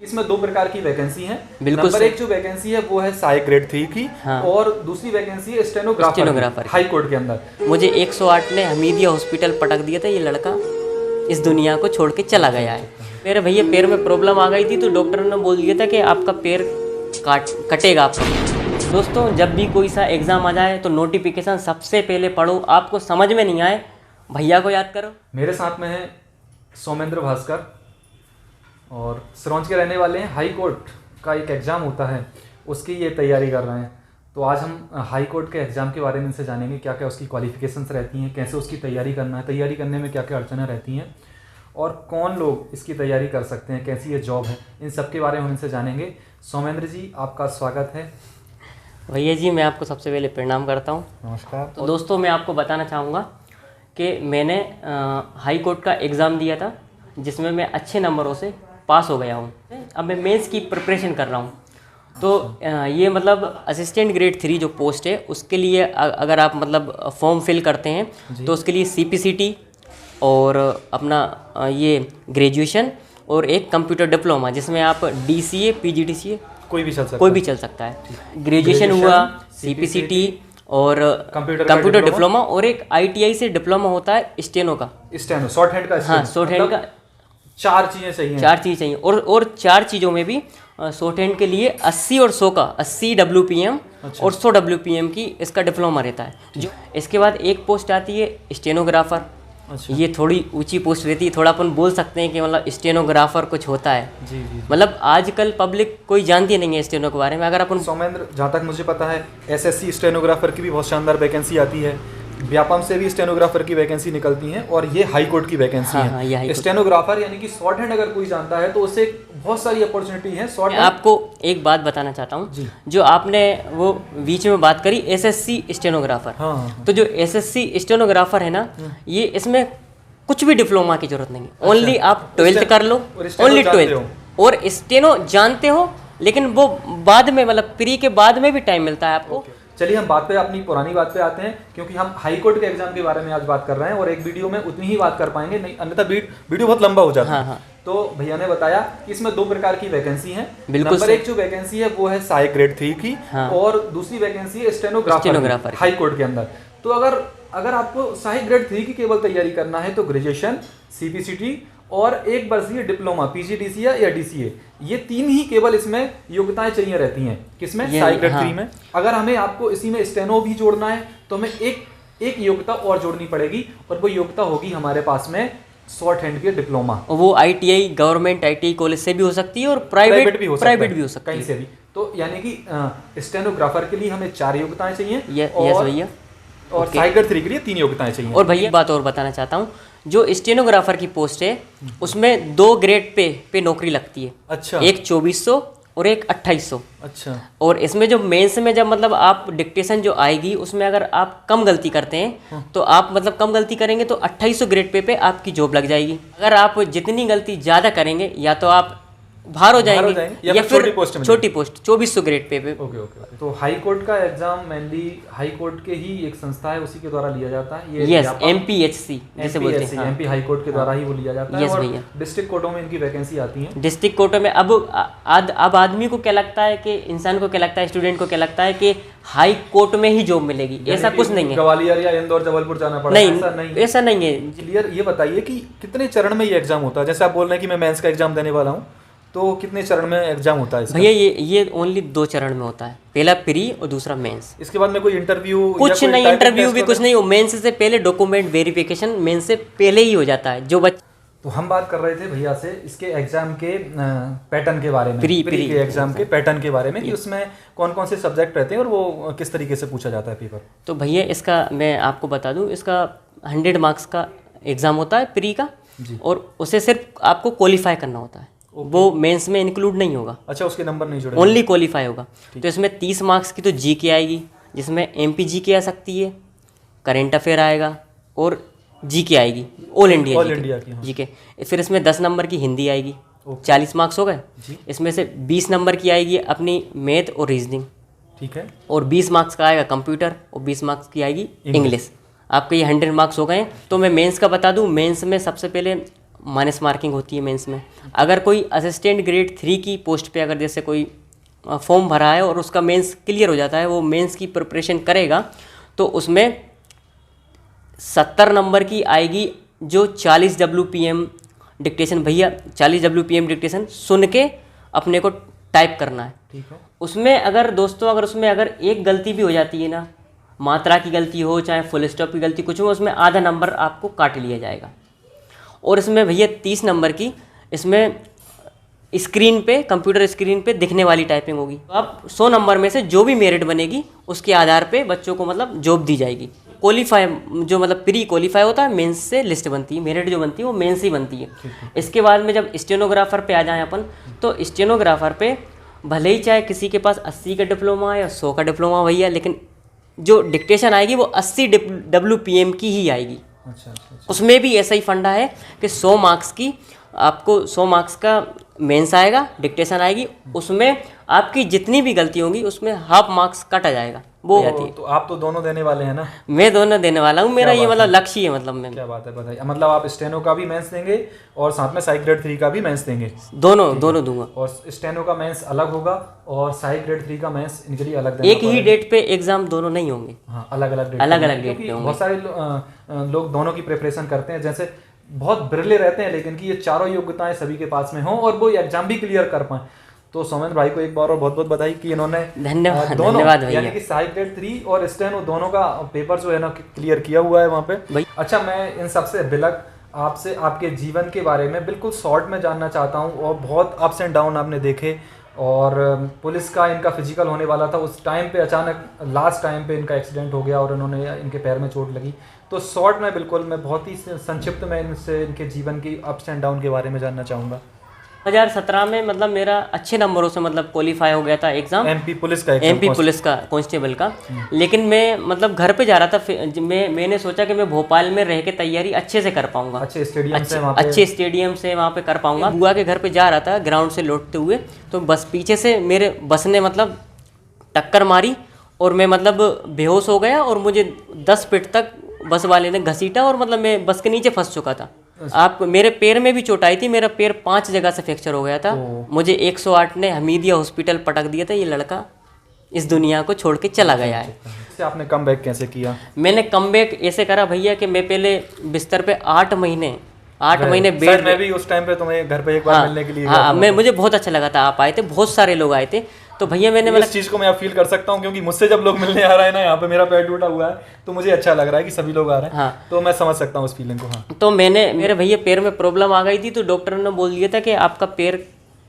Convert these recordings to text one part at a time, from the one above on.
इसमें दो प्रकार की वैकेंसी है। बिल्कुल नंबर एक जो वैकेंसी है वो है सहायक ग्रेड 3 की। हाँ। और दूसरी वैकेंसी है स्टेनोग्राफर हाई कोर्ट के अंदर। मुझे 108 ने हमीदिया हॉस्पिटल पटक दिया था, ये लड़का इस दुनिया को छोड़ के चला गया है। मेरे भैया पैर में प्रॉब्लम आ गई थी तो डॉक्टर ने बोल दिया था कि आपका पैर कटेगा आपका। दोस्तों, जब भी कोई सा एग्ज़ाम आ जाए तो नोटिफिकेशन सबसे पहले पढ़ो, आपको समझ में नहीं आए भैया को याद करो। मेरे साथ में है सौमेंद्र भास्कर और सिरौंज के रहने वाले हैं। हाई कोर्ट का एक एग्ज़ाम होता है, उसकी ये तैयारी कर रहे हैं। तो आज हम हाई कोर्ट के एग्ज़ाम के बारे में इनसे जानेंगे, क्या क्या उसकी क्वालिफिकेशंस रहती हैं, कैसे उसकी तैयारी करना है, तैयारी करने में क्या क्या अड़चनें रहती हैं और कौन लोग इसकी तैयारी कर सकते हैं, कैसी ये जॉब है, इन सब के बारे में हम इनसे जानेंगे। सौमेंद्र जी, आपका स्वागत है। भैया जी, मैं आपको सबसे पहले प्रणाम करता हूँ। नमस्कार। तो दोस्तों, मैं आपको बताना चाहूँगा कि मैंने हाई कोर्ट का एग्ज़ाम दिया था, जिसमें मैं अच्छे नंबरों से पास हो गया हूँ। अब मैं मेंस की प्रिपरेशन कर रहा हूँ। तो ये मतलब असिस्टेंट ग्रेड 3 जो पोस्ट है, उसके लिए अगर आप मतलब फॉर्म फिल करते हैं तो उसके लिए CPCT और अपना ये ग्रेजुएशन और एक कंप्यूटर डिप्लोमा, जिसमें आप DCA PGDCA कोई भी चल सकता है। ग्रेजुएशन हुआ, CPCT और कंप्यूटर डिप्लोमा और एक ITI से डिप्लोमा होता है स्टेनो शॉर्ट हैंड का। हाँ, शॉर्ट हैंड का। चार चीज़ें चाहिए और चार चीज़ों में भी शॉर्ट हैंड के लिए 80 और 100 का 80 WPM और 100 WPM की इसका डिप्लोमा रहता है। जो इसके बाद एक पोस्ट आती है स्टेनोग्राफर। ये थोड़ी ऊंची पोस्ट रहती है, थोड़ा अपन बोल सकते हैं कि मतलब स्टेनोग्राफर कुछ होता है। जी। मतलब आजकल पब्लिक कोई जानती नहीं है स्टेनो के बारे में। अगर अपन सौमेंद्र, जहाँ तक मुझे पता है SSC स्टेनोग्राफर की भी बहुत शानदार वैकेंसी आती है, व्यापम से भी स्टेनोग्राफर की वैकेंसी निकलती हैं और ये हाई कोर्ट की वैकेंसी है। स्टेनोग्राफर यानी कि शॉर्ट हैंड अगर कोई जानता है तो उससे बहुत सारी अपॉर्चुनिटी है। शॉर्ट हैंड आपको एक बात बताना चाहता हूँ, जो आपने वो बीच में बात करी SSC स्टेनोग्राफर। हाँ। तो जो SSC स्टेनोग्राफर है ना, ये इसमें कुछ भी डिप्लोमा की जरूरत नहीं है। ओनली आप 12th कर लो, ओनली 12th और स्टेनो जानते हो, लेकिन वो बाद में मतलब प्री के बाद में भी टाइम मिलता है आपको। चलिए हम बात पे अपनी पुरानी बात पे आते हैं, क्योंकि हम हाई कोर्ट के एग्जाम के बारे में आज बात कर रहे हैं और एक वीडियो में उतनी ही बात कर पाएंगे, नहीं अन्यथा वीडियो बहुत लंबा हो जाता है। हाँ। तो भैया ने बताया कि इसमें दो प्रकार की वैकेंसी है। बिल्कुल। नंबर एक जो वैकेंसी है वो है सहायक ग्रेड 3 की। हाँ। और दूसरी वैकेंसी है स्टेनोग्राफर हाई कोर्ट के अंदर। तो अगर आपको सहायक ग्रेड 3 की केवल तैयारी करना है तो ग्रेजुएशन, CPCT और एक वर्षीय डिप्लोमा PGDCA या DCA, ये तीन ही केवल इसमें योग्यताएं चाहिए रहती हैं। किसमें? सहायक ग्रेड 3 में। अगर हमें आपको इसी में स्टेनो भी जोड़ना है तो हमें एक योग्यता और जोड़नी पड़ेगी और वो योग्यता होगी हमारे पास में शॉर्ट हैंड की डिप्लोमा। वो ITI गवर्नमेंट ITI कॉलेज से भी हो सकती है और प्राइवेट भी हो सकती है, कहीं से भी। तो यानी कि स्टेनोग्राफर के लिए हमें 4 योग्यताएं चाहिए। यस भैया। और सहायक ग्रेड 3 के लिए 3 योग्यताएं चाहिए। और भैया बात और बताना चाहता हूँ, जो स्टेनोग्राफर की पोस्ट है उसमें 2 ग्रेड पे नौकरी लगती है। अच्छा। एक 2400 और एक 2800। अच्छा। और इसमें जो मेंस में जब मतलब आप डिक्टेशन जो आएगी उसमें अगर आप कम गलती करते हैं तो आप मतलब कम गलती करेंगे तो 2800 ग्रेड पे आपकी जॉब लग जाएगी। अगर आप जितनी गलती ज़्यादा करेंगे या तो आप बाहर हो जाएंगे या फिर छोटी पोस्ट 2400 ग्रेड पे। ओके। तो हाई कोर्ट का एग्जाम मेनली हाई कोर्ट के ही एक संस्था है, उसी के द्वारा लिया जाता है। ये यस, MPHC जैसे बोलते हैं। MP हाई कोर्ट के द्वारा ही वो लिया जाता है। यस भैया। डिस्ट्रिक्ट कोर्टों में इनकी वैकेंसी आती है। डिस्ट्रिक्ट कोर्टों में अब आदमी को क्या लगता है कि इंसान को क्या लगता है, स्टूडेंट को क्या लगता है कि हाई कोर्ट में ही जॉब मिलेगी। ऐसा कुछ नहीं है। ग्वालियर या इंदौर जबलपुर जाना पड़ेगा? ऐसा नहीं है। क्लियर ये बताइए कि कितने चरण में ये एग्जाम होता है? जैसे आप बोल रहे हैं कि मैं मेंस का एग्जाम देने वाला हूँ, तो कितने चरण में एग्जाम होता है इसका? भैया ये ओनली 2 चरण में होता है, पहला प्री और दूसरा मेंस। इसके बाद में कोई इंटरव्यू? कुछ नहीं, इंटरव्यू भी कुछ नहीं। मेंस से पहले डॉक्यूमेंट वेरिफिकेशन मेंस से पहले ही हो जाता है। जो तो हम बात कर रहे थे भैया से इसके एग्जाम के पैटर्न के बारे में, प्री के एग्जाम के पैटर्न के बारे में, कि उसमें कौन कौन से सब्जेक्ट रहते हैं और वो किस तरीके से पूछा जाता है पेपर। तो भैया इसका मैं आपको बता दूं, इसका 100 मार्क्स का एग्जाम होता है प्री का, और उसे सिर्फ आपको क्वालिफाई करना होता है। वो मेंस में इंक्लूड नहीं होगा। अच्छा, उसके नंबर नहीं जुड़े, ओनली क्वालिफाई होगा। तो इसमें 30 मार्क्स की तो GK आएगी, जिसमें MP GK आ सकती है, करेंट अफेयर आएगा और GK आएगी, ऑल इंडिया GK। फिर इसमें 10 नंबर की हिंदी आएगी, 40 मार्क्स हो गए। इसमें से 20 नंबर की आएगी अपनी मैथ और रीजनिंग, ठीक है। और 20 मार्क्स का आएगा कंप्यूटर और 20 मार्क्स की आएगी इंग्लिश। आपके ये 100 मार्क्स हो गए। तो मैं मेंस का बता दूं, मेंस में सबसे पहले माइनस मार्किंग होती है मेंस में। अगर कोई असिस्टेंट ग्रेड 3 की पोस्ट पे अगर जैसे कोई फॉर्म भरा है और उसका मेंस क्लियर हो जाता है, वो मेंस की प्रिपरेशन करेगा, तो उसमें 70 नंबर की आएगी जो 40 WPM डिक्टेशन। भैया 40 WPM डिक्टेशन सुन के अपने को टाइप करना है। ठीक है। उसमें अगर दोस्तों अगर उसमें अगर एक गलती भी हो जाती है ना, मात्रा की गलती हो चाहे फुल स्टॉप की गलती, कुछ में उसमें आधा नंबर आपको काट लिया जाएगा। और इसमें भैया 30 नंबर की इसमें स्क्रीन पे, कंप्यूटर स्क्रीन पे दिखने वाली टाइपिंग होगी। तो आप 100 नंबर में से जो भी मेरिट बनेगी उसके आधार पे बच्चों को मतलब जॉब दी जाएगी। क्वालीफाई जो मतलब प्री क्वालीफाई होता है, मेंस से लिस्ट बनती है, मेरिट जो बनती है वो मेंस ही बनती है। इसके बाद में जब स्टेनोग्राफर पे आ जाएं अपन, तो स्टेनोग्राफर पे भले ही चाहे किसी के पास 80 का डिप्लोमा या 100 का डिप्लोमा भैया, लेकिन जो डिक्टेशन आएगी वो 80 WPM की ही आएगी। अच्छा। उसमें भी ऐसा ही फंडा है कि 100 मार्क्स की आपको 100 मार्क्स का मेंस आएगा, डिक्टेशन आएगी, उसमें आपकी जितनी भी गलती होंगी उसमें हाफ मार्क्स काटा जाएगा, वो जाती है। तो आप तो दोनों देने वाले हैं ना? मैं दोनों देने वाला हूँ, मेरा ये मतलब लक्ष्य है। मतलब मैं, क्या बात है, बताइए। मतलब आप स्टेनो का भी मेंस देंगे और साथ में साइक ग्रेड 3 का भी मेंस देंगे? दोनों दूंगा। और स्टेनो का मेंस अलग होगा और साइक ग्रेड 3 का मेंस इनके लिए अलग देना एक ही डेट पे एग्जाम दोनों नहीं होंगे। हाँ, अलग अलग डेट पे होंगे। बहुत सारे लोग दोनों की प्रिपरेशन करते हैं, जैसे बहुत बिरले रहते हैं लेकिन कि ये चारों योग्यताएं सभी के पास में हों और वो एग्जाम भी क्लियर कर पाए। तो सौमेंद्र भाई को एक बार और बहुत बहुत बधाई कि इन्होंने धन्यवाद यानी कि साइक ग्रेड 3 और स्टेनो दोनों का पेपर जो है ना क्लियर किया हुआ है वहाँ पे। अच्छा, मैं इन सबसे बिलक आपसे आपके जीवन के बारे में बिल्कुल शॉर्ट में जानना चाहता हूँ। और बहुत अप्स एंड डाउन आपने देखे, और पुलिस का इनका फिजिकल होने वाला था, उस टाइम पे अचानक लास्ट टाइम पे इनका एक्सीडेंट हो गया और इन्होंने इनके पैर में चोट लगी। तो शॉर्ट में बिल्कुल मैं बहुत ही संक्षिप्त में इनसे इनके जीवन की अप्स एंड डाउन के बारे में जानना चाहूँगा। 2017 में मतलब मेरा अच्छे नंबरों से मतलब क्वालीफाई हो गया था एग्जाम, MP पुलिस का कांस्टेबल का। लेकिन मैं मतलब घर पे जा रहा था, मैंने सोचा कि मैं भोपाल में रह के तैयारी अच्छे से कर पाऊंगा, अच्छे स्टेडियम से वहाँ पे कर पाऊंगा। बुआ के घर पे जा रहा था ग्राउंड से लौटते हुए, तो बस पीछे से मेरे बस ने मतलब टक्कर मारी और मैं मतलब बेहोश हो गया और मुझे 10 फीट तक बस वाले ने घसीटा और मतलब मैं बस के नीचे फंस चुका था। आप मेरे पैर में भी चोट आई थी, मेरा पैर 5 जगह से फ्रैक्चर हो गया था। मुझे 108 ने हमीदिया हॉस्पिटल पटक दिया था। ये लड़का इस दुनिया को छोड़ के चला गया है। आपने कम बैक कैसे किया? मैंने कम बैक ऐसे करा भैया कि मैं पहले बिस्तर पे 8 महीने बेड में भी उस टाइम पे तुम्हें घर पे एक बार मिलने के लिए मुझे बहुत अच्छा लगा था। आप आए थे, बहुत सारे लोग आए थे, तो भैया मैंने इस चीज को मैं फील कर सकता हूँ क्योंकि मुझसे जब लोग मिलने आ रहे हैं ना, यहाँ पे मेरा पैर टूटा हुआ है तो मुझे अच्छा लग रहा है कि सभी लोग आ रहे हैं। हाँ। तो मैं समझ सकता हूँ उस फीलिंग को। हाँ। तो मेरे भैया पैर में प्रॉब्लम आ गई थी, तो डॉक्टर ने बोल दिया था कि आपका पैर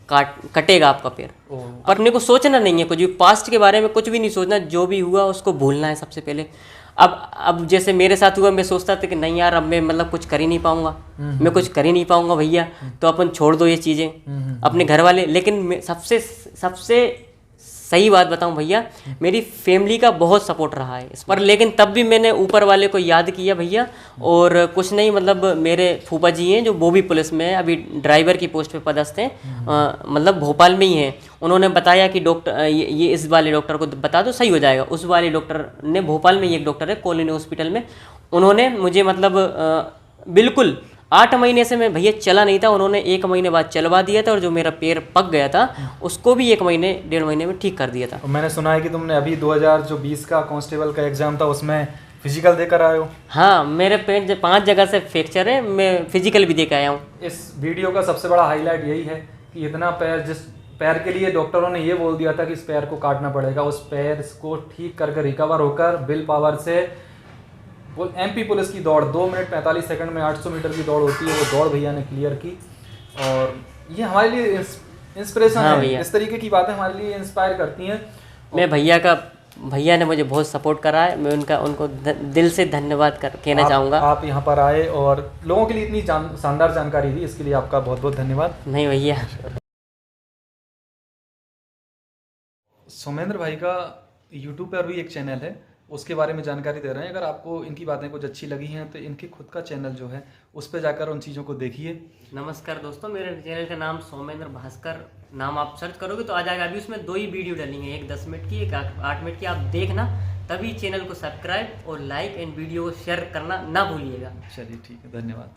कटेगा आपका पैर। पर अपने को सोचना नहीं है कुछ भी, पास्ट के बारे में कुछ भी नहीं सोचना, जो भी हुआ उसको भूलना है सबसे पहले। अब जैसे मेरे साथ हुआ, मैं सोचता था कि नहीं यार अब मैं मतलब कुछ कर ही नहीं पाऊंगा, मैं कुछ कर ही नहीं पाऊंगा भैया, तो अपन छोड़ दो ये चीज़ें अपने घर वाले। लेकिन सबसे सही बात बताऊं भैया, मेरी फैमिली का बहुत सपोर्ट रहा है इस पर। लेकिन तब भी मैंने ऊपर वाले को याद किया भैया, और कुछ नहीं मतलब मेरे फूफा जी हैं जो बोबी पुलिस में अभी ड्राइवर की पोस्ट पे पदस्थ हैं, मतलब भोपाल में ही हैं। उन्होंने बताया कि डॉक्टर ये इस वाले डॉक्टर को बता दो सही हो जाएगा। उस वाले डॉक्टर ने, भोपाल में ही एक डॉक्टर है कॉलोनी हॉस्पिटल में, उन्होंने मुझे मतलब बिल्कुल 8 महीने से मैं भैया चला नहीं था, उन्होंने 1 महीने बाद चलवा दिया था, और जो मेरा पैर पक गया था उसको भी 1 महीने 1.5 महीने में ठीक कर दिया था। मैंने सुना है कि तुमने अभी 2020 का कांस्टेबल का एग्जाम था उसमें फिजिकल देकर आए हो। हाँ, मेरे पैर 5 जगह से फ्रैक्चर है, मैं फिजिकल भी देकर आया हूँ। इस वीडियो का सबसे बड़ा हाईलाइट यही है कि इतना पैर, जिस पैर के लिए डॉक्टरों ने ये बोल दिया था कि इस पैर को काटना पड़ेगा, उस पैर को ठीक करके रिकवर होकर विल पावर से वो MP पुलिस की दौड़ 2 मिनट 45 सेकंड में 800 मीटर की दौड़ होती है, वो दौड़ भैया ने क्लियर की। और ये हमारे लिए इंस्पिरेशन है। इस तरीके की बातें हमारे लिए इंस्पायर करती हैं। मैं भैया ने मुझे बहुत सपोर्ट करा है, मैं उनको दिल से धन्यवाद कहना चाहूँगा। आप यहाँ पर आए और लोगों के लिए इतनी शानदार जानकारी दी, इसके लिए आपका बहुत बहुत धन्यवाद। नहीं भैया। सौमेंद्र भाई का यूट्यूब पर भी एक चैनल है, उसके बारे में जानकारी दे रहे हैं। अगर आपको इनकी बातें कुछ अच्छी लगी हैं तो इनके खुद का चैनल जो है उस पर जाकर उन चीज़ों को देखिए। नमस्कार दोस्तों, मेरे चैनल का नाम सौमेंद्र भास्कर नाम आप सर्च करोगे तो आ जाएगा। अभी उसमें 2 ही वीडियो डालेंगे, एक 10 मिनट की, एक 8 मिनट की। आप देखना, तभी चैनल को सब्सक्राइब और लाइक एंड वीडियो को शेयर करना ना भूलिएगा। चलिए ठीक है, धन्यवाद।